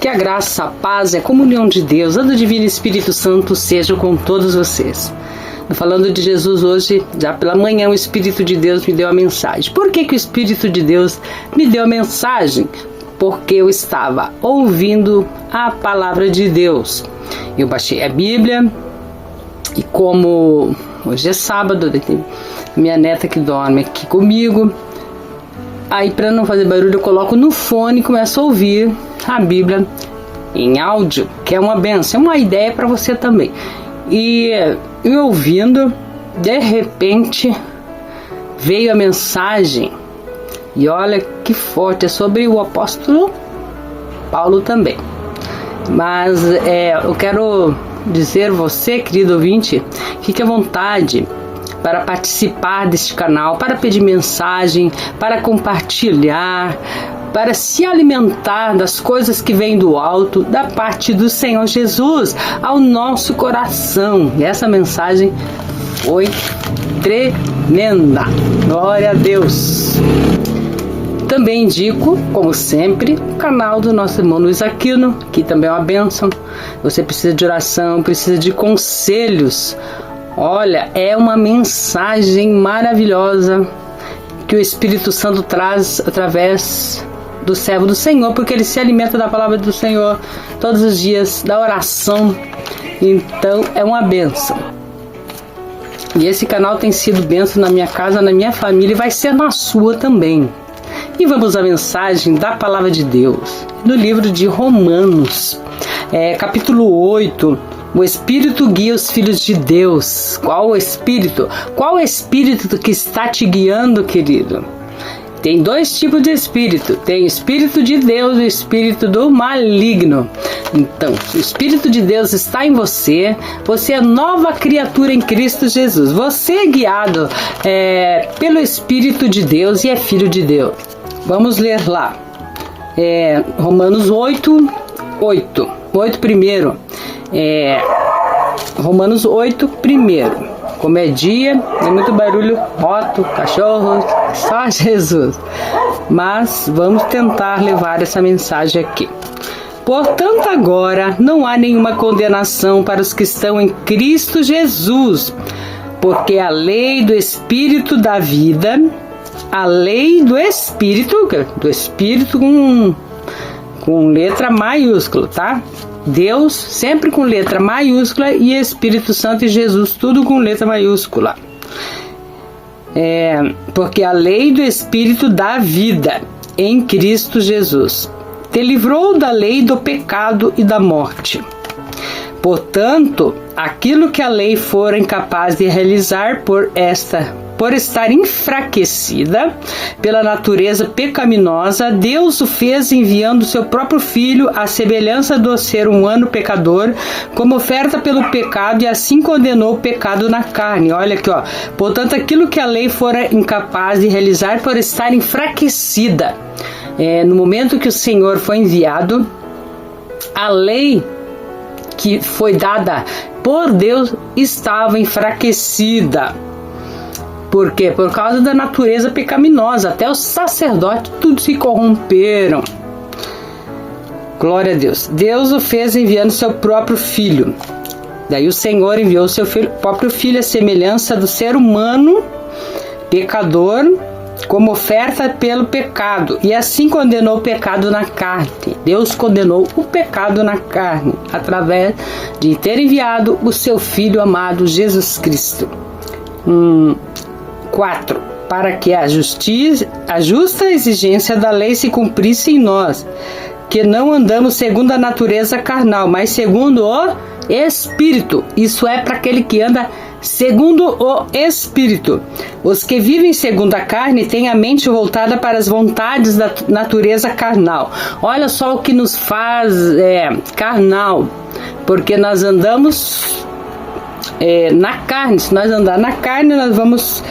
Que a graça, a paz e a comunhão de Deus, a do Divino Espírito Santo, sejam com todos vocês. Falando de Jesus hoje, já pela manhã, o Espírito de Deus me deu a mensagem. Por que o Espírito de Deus me deu a mensagem? Porque eu estava ouvindo a palavra de Deus. Eu baixei a Bíblia e como hoje é sábado, minha neta que dorme aqui comigo, aí para não fazer barulho eu coloco no fone e começo a ouvir a Bíblia em áudio, que é uma benção, é uma ideia para você também. E eu ouvindo, de repente veio a mensagem, e olha que forte, é sobre o apóstolo Paulo também. Mas eu quero dizer você, querido ouvinte, fique à vontade para participar deste canal, para pedir mensagem, para compartilhar, para se alimentar das coisas que vêm do alto, da parte do Senhor Jesus ao nosso coração. E essa mensagem foi tremenda. Glória a Deus. Também indico, como sempre, o canal do nosso irmão Luiz Aquino, que também é uma bênção. Você precisa de oração, precisa de conselhos. Olha, é uma mensagem maravilhosa que o Espírito Santo traz através do servo do Senhor, porque ele se alimenta da palavra do Senhor todos os dias, da oração. Então é uma bênção. E esse canal tem sido bênção na minha casa, na minha família, e vai ser na sua também. E vamos à mensagem da palavra de Deus, no livro de Romanos, capítulo 8. O Espírito guia os filhos de Deus. Qual o Espírito? Qual o Espírito que está te guiando, querido? Tem dois tipos de Espírito. Tem o Espírito de Deus e o Espírito do maligno. Então, o Espírito de Deus está em você. Você é nova criatura em Cristo Jesus. Você é guiado pelo Espírito de Deus e é filho de Deus. Vamos ler lá. Romanos 8 primeiro. Romanos 8 primeiro. Como é dia, tem muito barulho, moto, cachorro, só Jesus. Mas vamos tentar levar essa mensagem aqui. Portanto, agora não há nenhuma condenação para os que estão em Cristo Jesus, porque a lei do Espírito da vida, a lei do Espírito com letra maiúscula, tá? Deus sempre com letra maiúscula e Espírito Santo e Jesus tudo com letra maiúscula. Porque a lei do Espírito da vida em Cristo Jesus te livrou da lei do pecado e da morte. Portanto, aquilo que a lei fora incapaz de realizar por estar enfraquecida pela natureza pecaminosa, Deus o fez enviando seu próprio Filho à semelhança do ser humano pecador, como oferta pelo pecado, e assim condenou o pecado na carne. Olha aqui, ó. Portanto, aquilo que a lei fora incapaz de realizar por estar enfraquecida. No momento que o Senhor foi enviado, a lei que foi dada por Deus estava enfraquecida. Por quê? Por causa da natureza pecaminosa. Até os sacerdotes tudo se corromperam. Glória a Deus. Deus o fez enviando seu próprio Filho. Daí o Senhor enviou seu próprio Filho à semelhança do ser humano pecador, como oferta pelo pecado, e assim condenou o pecado na carne. Deus condenou o pecado na carne através de ter enviado o seu Filho amado Jesus Cristo. 4. para que a justa exigência da lei se cumprisse em nós, que não andamos segundo a natureza carnal, mas segundo o Espírito. Isso é para aquele que anda segundo o Espírito. Os que vivem segundo a carne têm a mente voltada para as vontades da natureza carnal. Olha só o que nos faz carnal, porque nós andamos na carne. Se nós andar na carne, nós vamos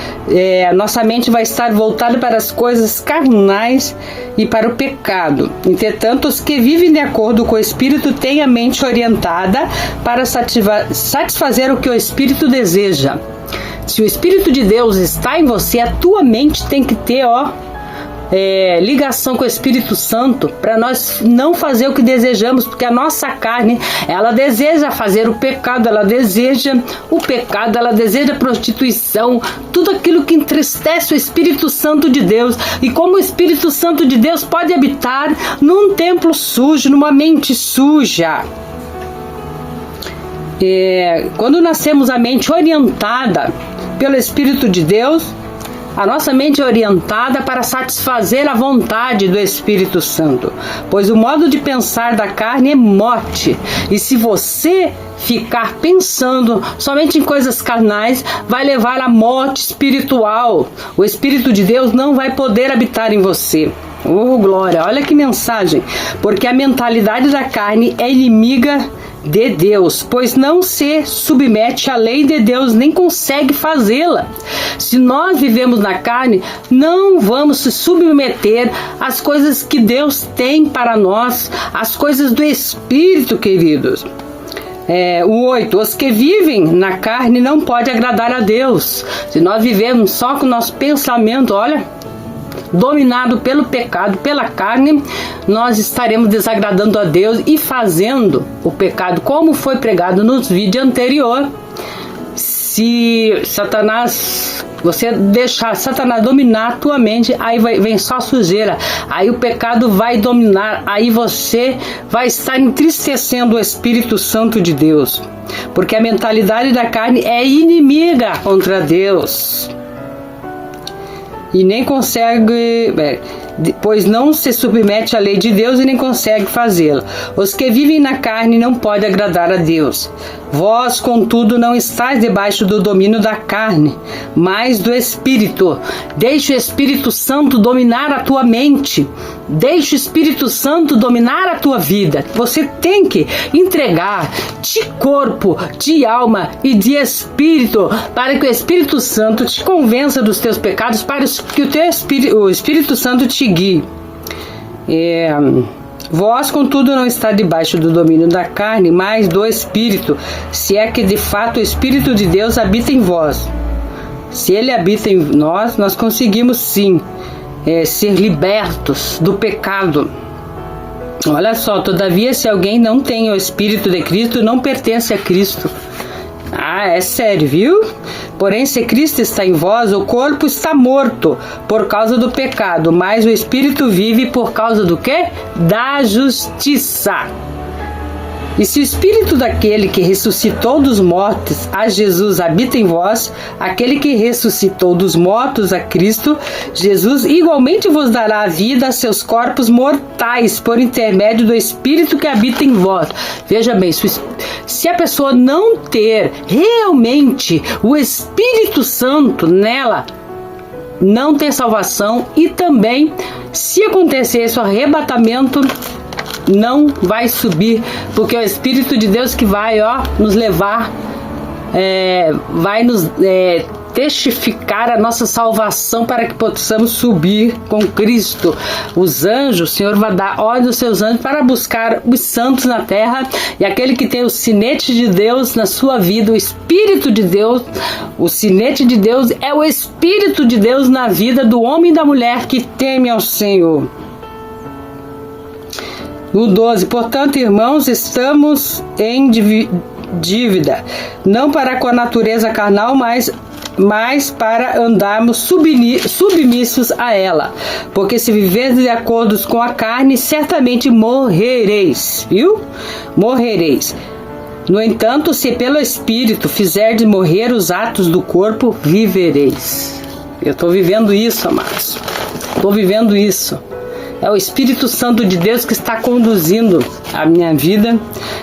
nossa mente vai estar voltada para as coisas carnais e para o pecado. Entretanto, os que vivem de acordo com o Espírito têm a mente orientada para satisfazer o que o Espírito deseja. Se o Espírito de Deus está em você, a tua mente tem que ter ligação com o Espírito Santo, para nós não fazer o que desejamos, porque a nossa carne, ela deseja fazer o pecado, ela deseja a prostituição, tudo aquilo que entristece o Espírito Santo de Deus. E como o Espírito Santo de Deus pode habitar num templo sujo, numa mente suja? Quando nós temos a mente orientada pelo Espírito de Deus, a nossa mente é orientada para satisfazer a vontade do Espírito Santo, pois o modo de pensar da carne é morte. E se você ficar pensando somente em coisas carnais, vai levar à morte espiritual. O Espírito de Deus não vai poder habitar em você. Oh, glória! Olha que mensagem! Porque a mentalidade da carne é inimiga de Deus, pois não se submete à lei de Deus, nem consegue fazê-la. Se nós vivemos na carne, não vamos se submeter às coisas que Deus tem para nós, as coisas do Espírito, queridos. O 8, os que vivem na carne não podem agradar a Deus. Se nós vivemos só com o nosso pensamento, dominado pelo pecado, pela carne, nós estaremos desagradando a Deus e fazendo o pecado, como foi pregado nos vídeos anteriores. Se você deixar Satanás dominar a tua mente, aí vem só sujeira, aí o pecado vai dominar, aí você vai estar entristecendo o Espírito Santo de Deus, porque a mentalidade da carne é inimiga contra Deus. E nem consegue, pois não se submete à lei de Deus e nem consegue fazê-la. Os que vivem na carne não podem agradar a Deus. Vós, contudo, não estáis debaixo do domínio da carne, mas do Espírito. Deixe o Espírito Santo dominar a tua mente. Deixe o Espírito Santo dominar a tua vida. Você tem que entregar de corpo, de alma e de espírito, para que o Espírito Santo te convença dos teus pecados, para que o Espírito Santo te guie. Vós, contudo, não está debaixo do domínio da carne, mas do Espírito, se é que de fato o Espírito de Deus habita em vós. Se ele habita em nós, nós conseguimos sim ser libertos do pecado. Olha só, todavia, se alguém não tem o Espírito de Cristo, não pertence a Cristo. É sério, viu? Porém, se Cristo está em vós, o corpo está morto por causa do pecado, mas o Espírito vive por causa do quê? Da justiça. E se o Espírito daquele que ressuscitou dos mortos a Jesus habita em vós, aquele que ressuscitou dos mortos a Cristo Jesus igualmente vos dará a vida a seus corpos mortais por intermédio do Espírito que habita em vós. Veja bem, se a pessoa não ter realmente o Espírito Santo nela, não tem salvação. E também, se acontecer esse arrebatamento, não vai subir, porque é o Espírito de Deus que vai nos levar, vai nos testificar a nossa salvação para que possamos subir com Cristo. Os anjos, o Senhor vai dar ordem aos seus anjos para buscar os santos na terra, e aquele que tem o sinete de Deus na sua vida, o Espírito de Deus, o sinete de Deus é o Espírito de Deus na vida do homem e da mulher que teme ao Senhor. No 12, portanto, irmãos, estamos em dívida, não para com a natureza carnal, mas para andarmos submissos a ela. Porque se viverdes de acordo com a carne, certamente morrereis, viu? Morrereis. No entanto, se pelo Espírito fizerdes morrer os atos do corpo, vivereis. Eu estou vivendo isso, amados. Estou vivendo isso. É o Espírito Santo de Deus que está conduzindo a minha vida,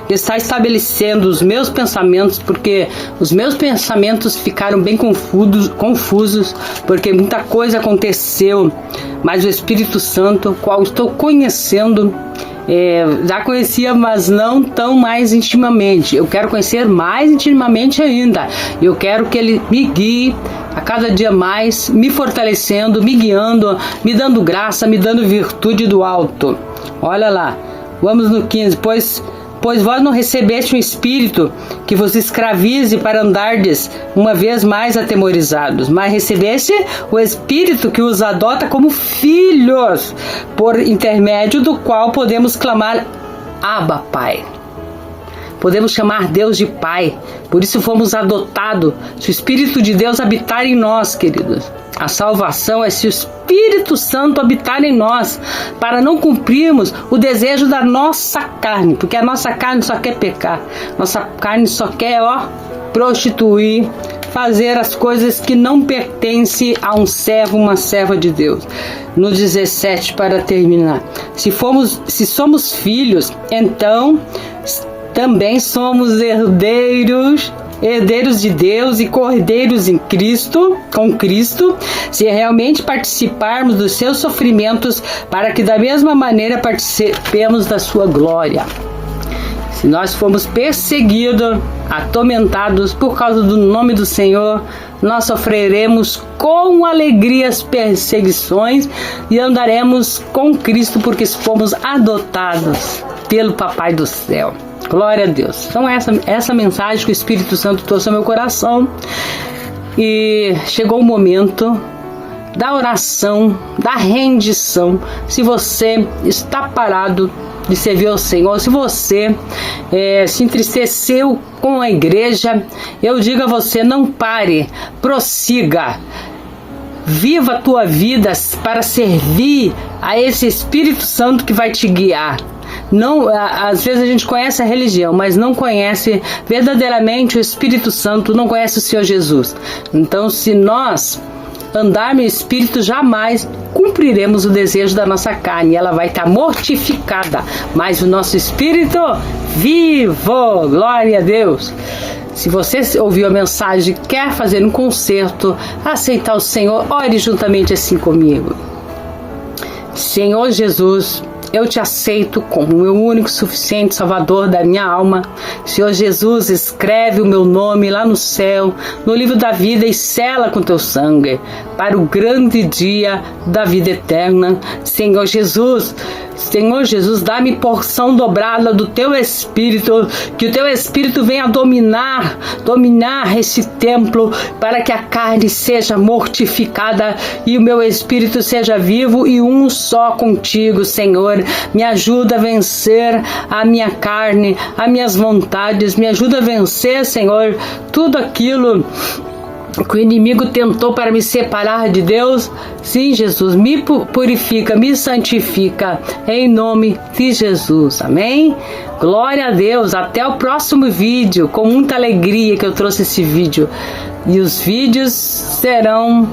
que está estabelecendo os meus pensamentos, porque os meus pensamentos ficaram bem confusos, porque muita coisa aconteceu, mas o Espírito Santo, qual estou conhecendo, já conhecia, mas não tão mais intimamente. Eu quero conhecer mais intimamente ainda. Eu quero que Ele me guie a cada dia mais, me fortalecendo, me guiando, me dando graça, me dando virtude do alto. Olha lá, vamos no 15. Pois vós não recebeste um espírito que vos escravize para andardes uma vez mais atemorizados, mas recebeste o Espírito que os adota como filhos, por intermédio do qual podemos clamar Abba, Pai. Podemos chamar Deus de Pai, por isso fomos adotados. Se o Espírito de Deus habitar em nós, queridos, a salvação é se o Espírito Santo habitar em nós, para não cumprirmos o desejo da nossa carne, porque a nossa carne só quer pecar, nossa carne só quer, prostituir, fazer as coisas que não pertencem a um servo, uma serva de Deus. No 17, para terminar, se somos filhos, então também somos herdeiros de Deus e cordeiros com Cristo, se realmente participarmos dos seus sofrimentos, para que da mesma maneira participemos da sua glória. Se nós formos perseguidos, atormentados por causa do nome do Senhor, nós sofreremos com alegria as perseguições e andaremos com Cristo, porque fomos adotados pelo Papai do céu. Glória a Deus. Então essa mensagem que o Espírito Santo trouxe ao meu coração, e chegou o momento da oração, da rendição. Se você está parado de servir ao Senhor, se você se entristeceu com a igreja, eu digo a você, não pare, prossiga. Viva a tua vida para servir a esse Espírito Santo que vai te guiar. Não, às vezes a gente conhece a religião, mas não conhece verdadeiramente o Espírito Santo, não conhece o Senhor Jesus. Então, se nós andarmos em Espírito, jamais cumpriremos o desejo da nossa carne. Ela vai estar mortificada, mas o nosso Espírito vivo. Glória a Deus. Se você ouviu a mensagem e quer fazer um concerto, aceitar o Senhor, ore juntamente assim comigo. Senhor Jesus, eu te aceito como o meu único e suficiente Salvador da minha alma. Senhor Jesus, escreve o meu nome lá no céu, no livro da vida, e sela com teu sangue, para o grande dia da vida eterna. Senhor Jesus, dá-me porção dobrada do teu Espírito, que o teu Espírito venha dominar esse templo, para que a carne seja mortificada e o meu Espírito seja vivo e um só contigo, Senhor. Me ajuda a vencer a minha carne, as minhas vontades, me ajuda a vencer, Senhor, tudo aquilo que o inimigo tentou para me separar de Deus. Sim, Jesus, me purifica, me santifica, em nome de Jesus, amém? Glória a Deus, até o próximo vídeo, com muita alegria que eu trouxe esse vídeo, e os vídeos serão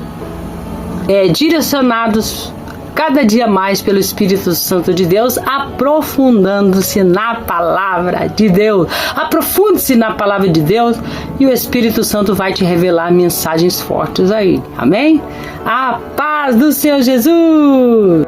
direcionados cada dia mais pelo Espírito Santo de Deus, aprofundando-se na palavra de Deus. Aprofunde-se na palavra de Deus e o Espírito Santo vai te revelar mensagens fortes aí. Amém? A paz do Senhor Jesus!